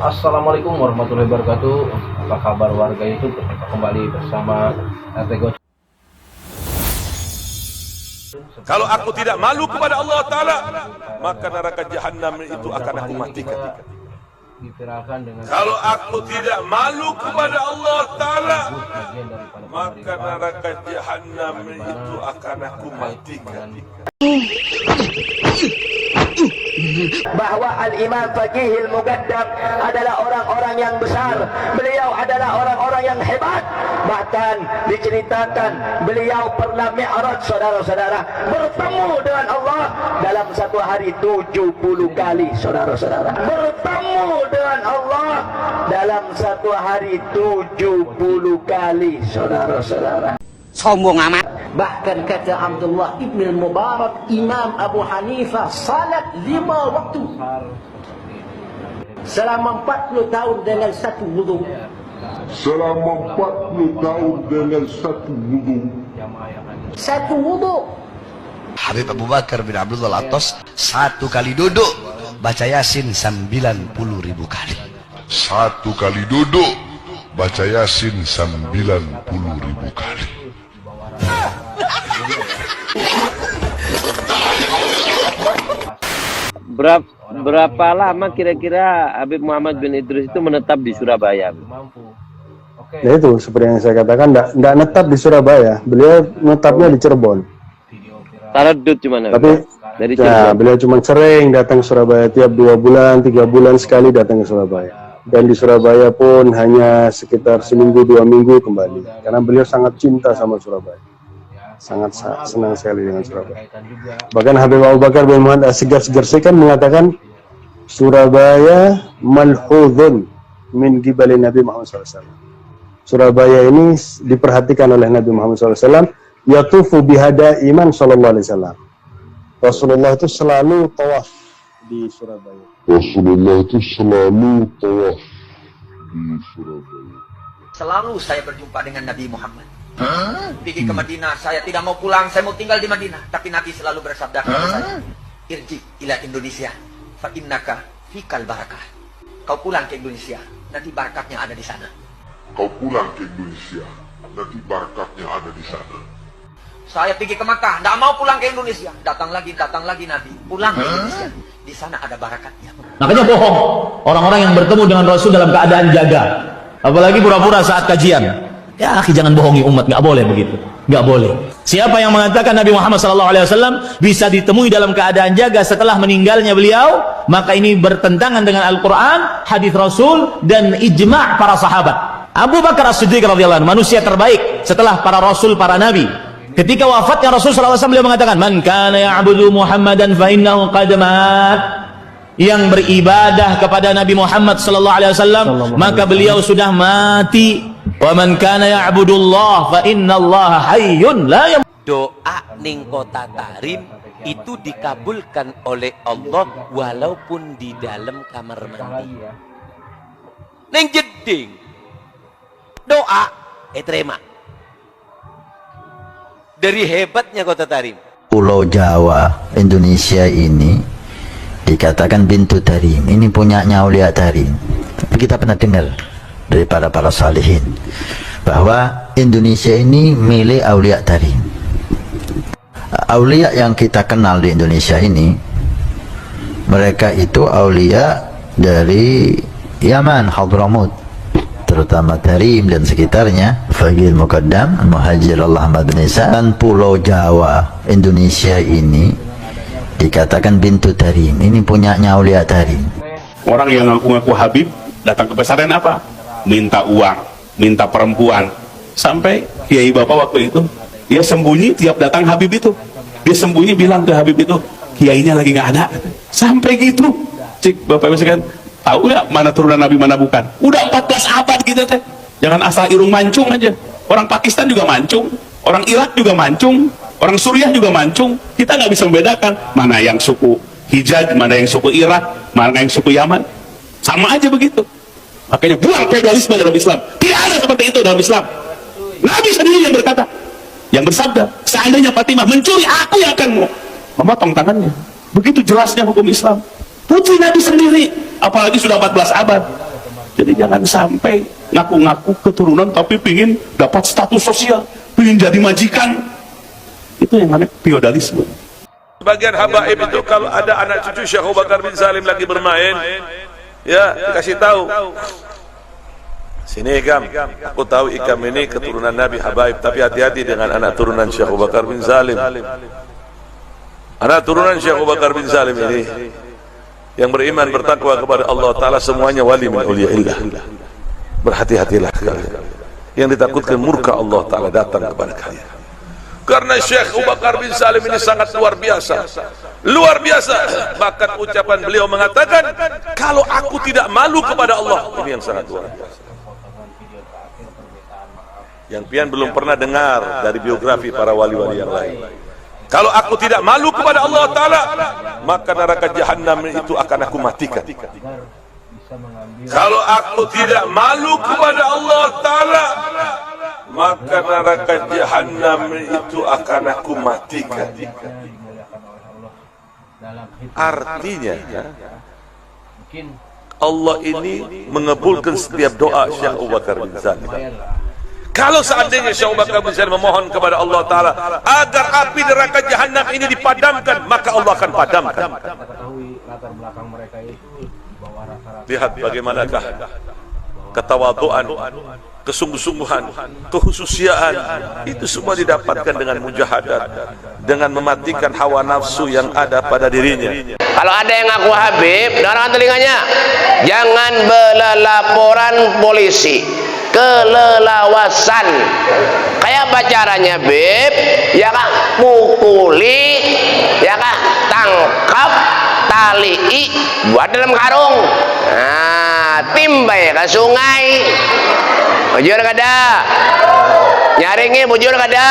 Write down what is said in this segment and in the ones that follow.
Assalamualaikum warahmatullahi wabarakatuh. Apa kabar warga YouTube? Berjumpa kembali bersama Tego. Kalau aku tidak malu kepada Allah Ta'ala, maka neraka jahanam itu akan aku matikan. Kalau aku tidak malu kepada Allah Ta'ala, maka neraka jahanam itu akan aku matikan. Bahwa Al-Imam Faqihil Muqaddam adalah orang-orang yang besar. Beliau adalah orang-orang yang hebat. Bahkan diceritakan beliau pernah mi'raj, saudara-saudara, bertemu dengan Allah dalam satu hari 70 kali, saudara-saudara. Bertemu dengan Allah dalam satu hari 70 kali, saudara-saudara. Sombong amat. Bahkan kata Abdullah ibn Mubarak, Imam Abu Hanifah salat 5 waktu selama 40 tahun dengan satu wudu. Selama 40 tahun dengan satu wudu. Satu wudu. Habib Abu Bakar bin Abdullah Al-Attas satu kali duduk baca Yasin 90.000 kali. Satu kali duduk baca Yasin 90.000 kali. Berapa lama kira-kira Habib Muhammad bin Idris itu menetap di Surabaya? Ya itu seperti yang saya katakan, enggak netap di Surabaya, beliau menetapnya di Cirebon. Taradud cuman. Tapi dari ya, beliau cuma sering datang ke Surabaya, tiap 2 bulan, 3 bulan sekali datang ke Surabaya. Dan di Surabaya pun hanya sekitar seminggu 2 minggu kembali, karena beliau sangat cinta sama Surabaya. Sangat senang sekali dengan Surabaya. Bahkan Habib Abu Bakar bin Muhammad As-Sigaf kan mengatakan Surabaya malhudun min gibali Nabi Muhammad SAW. Surabaya ini diperhatikan oleh Nabi Muhammad SAW. Yatufu bihada iman sallallahu alaihi wasallam. Rasulullah itu selalu tawaf di Surabaya. Rasulullah itu selalu tawaf di Surabaya. Selalu saya berjumpa dengan Nabi Muhammad. Pergi ke Madinah, saya tidak mau pulang, saya mau tinggal di Madinah. Tapi Nabi selalu bersabda kepada saya, irji ila Indonesia, fa innaka fikal barakah. Kau pulang ke Indonesia, nanti barakatnya ada di sana. Kau pulang ke Indonesia, nanti barakatnya ada di sana. Saya pergi ke Makkah, tidak mau pulang ke Indonesia. Datang lagi Nabi, pulang ke Indonesia. Di sana ada barakatnya. Makanya bohong orang-orang yang bertemu dengan Rasul dalam keadaan jaga, apalagi pura-pura saat kajian. Ya, akhi, jangan bohongi umat, nggak boleh begitu, nggak boleh. Siapa yang mengatakan Nabi Muhammad SAW bisa ditemui dalam keadaan jaga setelah meninggalnya beliau, maka ini bertentangan dengan Al-Quran, hadis Rasul, dan ijma' para sahabat. Abu Bakar As-Siddiq radhiyallahu anhu, manusia terbaik setelah para Rasul, para Nabi. Ketika wafatnya Rasul SAW, beliau mengatakan, Man kana ya'budu Muhammadan fa innahu qad mat. Yang beribadah kepada Nabi Muhammad SAW, maka beliau sudah mati. Wa man kana ya'budullah fa innallaha hayyun la yamut. Doa ning kota Tarim itu dikabulkan oleh Allah walaupun di dalam kamar mandi. Ning jeding doa terima. Dari hebatnya kota Tarim. Pulau Jawa Indonesia ini dikatakan Bintu Tarim, ini punyanya Aulia Tarim. Tapi kita pernah dengar dari para salihin bahwa Indonesia ini milik Aulia Tarim. Aulia yang kita kenal di Indonesia ini, mereka itu aulia dari Yaman, Hadramut, terutama Tarim dan sekitarnya, Faqihil Muqaddam, Muhajir Allah Ahmad bin Isa. Dan Pulau Jawa Indonesia ini dikatakan Bintu Tarim, ini punyanya Aulia Tarim. Orang yang ngaku-ngaku Habib datang ke pesantren apa? Minta uang, minta perempuan. Sampai kiai bapak waktu itu dia sembunyi, tiap datang Habib itu dia sembunyi bilang ke Habib itu, kiainya lagi nggak ada. Sampai gitu, cik bapak misalkan tahu nggak mana turunan Nabi mana bukan? Udah 14 abad gitu teh. Jangan asal irung mancung aja. Orang Pakistan juga mancung, orang Irak juga mancung, orang Suriah juga mancung. Kita nggak bisa membedakan mana yang suku Hijaz, mana yang suku Irak, mana yang suku Yaman. Sama aja begitu. Makanya buang feodalisme dalam Islam. Tidak ada seperti itu dalam Islam. Nabi sendiri yang berkata, yang bersabda, seandainya Fatimah mencuri, aku yang akan memotong tangannya. Begitu jelasnya hukum Islam. Putri Nabi sendiri, apalagi sudah 14 abad. Jadi jangan sampai ngaku-ngaku keturunan tapi pingin dapat status sosial, pingin jadi majikan. Itu yang namanya feodalisme. Sebagian habaib itu kalau ada anak cucu Syekh Abu Bakar bin Salim lagi bermain, ya dikasih tahu, sini Ikam, aku tahu Ikam ini keturunan Nabi habaib, tapi hati-hati dengan anak turunan Syekh Abu Bakar bin Salim. Anak turunan Syekh Abu Bakar bin Salim ini yang beriman bertakwa kepada Allah Ta'ala semuanya wali min awliyaillah. Berhati-hatilah kalian. Yang ditakutkan murka Allah Ta'ala datang kepada kalian. Karena Syekh Abu Bakar bin Salim ini sangat luar biasa. Luar biasa. Bahkan ucapan beliau mengatakan, kalau aku tidak malu kepada Allah. Ini yang sangat luar biasa. Yang pian belum pernah dengar dari biografi para wali-wali yang lain. Kalau aku tidak malu kepada Allah Ta'ala, maka neraka Jahannam itu akan aku matikan. Kalau aku tidak malu kepada Allah Ta'ala, maka neraka Jahannam itu akan aku matikan. Artinya Allah ini mengabulkan setiap doa Syekh Abu Bakar bin Salim. Kalau seandainya Syekh Abu Bakar bin Salim memohon kepada Allah Ta'ala agar api neraka Jahannam ini dipadamkan, maka Allah akan padamkan. Lihat bagaimanakah ketawaduan, kesungguh-sungguhan, kehususiaan, itu semua didapatkan dengan mujahadat, dengan mematikan hawa nafsu yang ada pada dirinya. Kalau ada yang ngaku Habib, dengarkan telinganya, jangan berlaporan polisi, kelelawasan. Kayak apa caranya, Beb? Ya kah, pukuli, ya kah, tangkap, talii, buat dalam karung, nah, timbai ke sungai. Bujur kada, nyaringi bujur kada.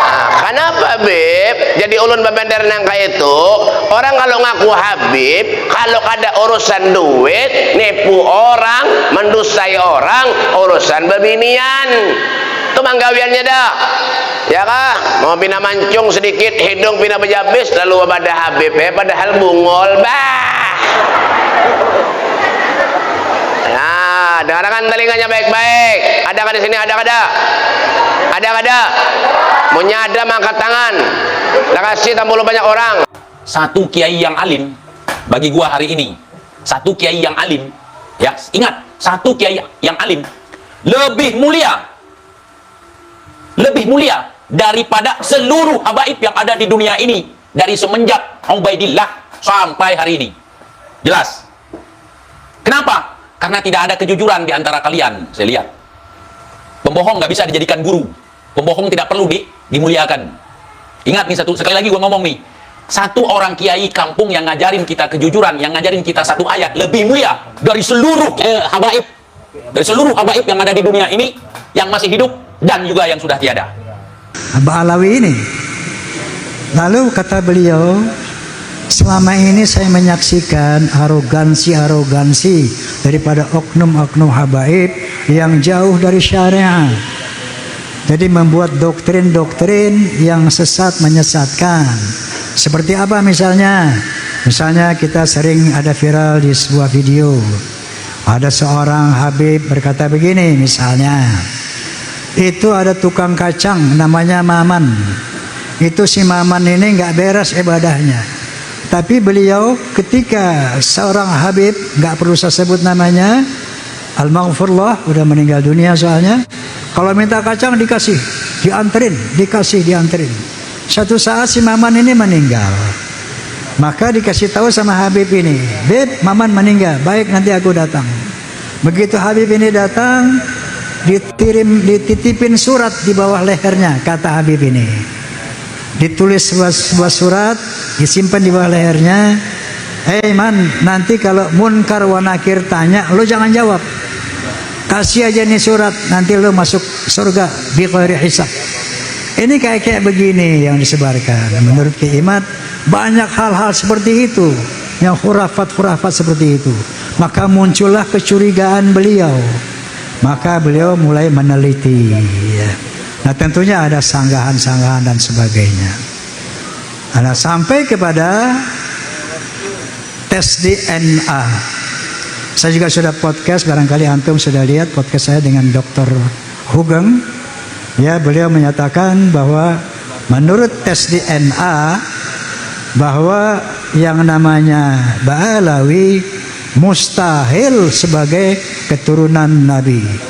Nah, kenapa, Beb? Jadi ulun babender nangka itu, orang kalau ngaku Habib, kalau ada urusan duit, nipu orang, mendustai orang, urusan bebinian, itu manggawiannya dah. Ya kah? Mau pina mancung sedikit, hidung pina bejabis, lalu pada Habib, padahal bungol, bah. Nah, dengarkan telinganya baik-baik. Adakah di sini? Ada? Mau nyadam angkat tangan. Tak kasih tampul banyak orang. Satu kiai yang alim bagi gua hari ini, satu kiai yang alim, ya ingat, satu kiai yang alim lebih mulia daripada seluruh habaib yang ada di dunia ini, dari semenjak Ubaidillah sampai hari ini. Jelas. Kenapa? Karena tidak ada kejujuran di antara kalian. Saya lihat pembohong nggak bisa dijadikan guru, pembohong tidak perlu dimuliakan. Ingat nih, sekali lagi gua ngomong nih, satu orang kiai kampung yang ngajarin kita kejujuran, yang ngajarin kita satu ayat, lebih mulia dari seluruh habaib, dari seluruh habaib yang ada di dunia ini, yang masih hidup dan juga yang sudah tiada. Abah Alawi ini, lalu kata beliau, selama ini saya menyaksikan arogansi daripada oknum-oknum habaib yang jauh dari syariat. Jadi membuat doktrin-doktrin yang sesat, menyesatkan. Seperti apa misalnya? Misalnya kita sering ada viral di sebuah video. Ada seorang habib berkata begini misalnya. Itu ada tukang kacang namanya Maman. Itu si Maman ini nggak beres ibadahnya. Tapi beliau ketika seorang habib, nggak perlu saya sebut namanya, al-maghfurullah, udah meninggal dunia soalnya, kalau minta kacang dikasih, dianterin. Satu saat si Maman ini meninggal, maka dikasih tahu sama Habib ini, Beb, Maman meninggal, baik nanti aku datang. Begitu Habib ini datang, dititipin surat di bawah lehernya, kata Habib ini. Ditulis sebuah surat, disimpan di bawah lehernya. Hei man, nanti kalau munkar wa nakir tanya, lo jangan jawab. Kasih aja nih surat, nanti lo masuk surga bi ghairi hisab. Ini kayak begini yang disebarkan. Menurut Ki Imad, banyak hal-hal seperti itu, yang khurafat-khurafat seperti itu. Maka muncullah kecurigaan beliau. Maka beliau mulai meneliti. Nah tentunya ada sanggahan-sanggahan dan sebagainya. Nah, sampai kepada tes DNA. Saya juga sudah podcast, barangkali antum sudah lihat podcast saya dengan Dr. Hugeng. Ya, beliau menyatakan bahwa menurut tes DNA bahwa yang namanya Ba'alawi mustahil sebagai keturunan Nabi.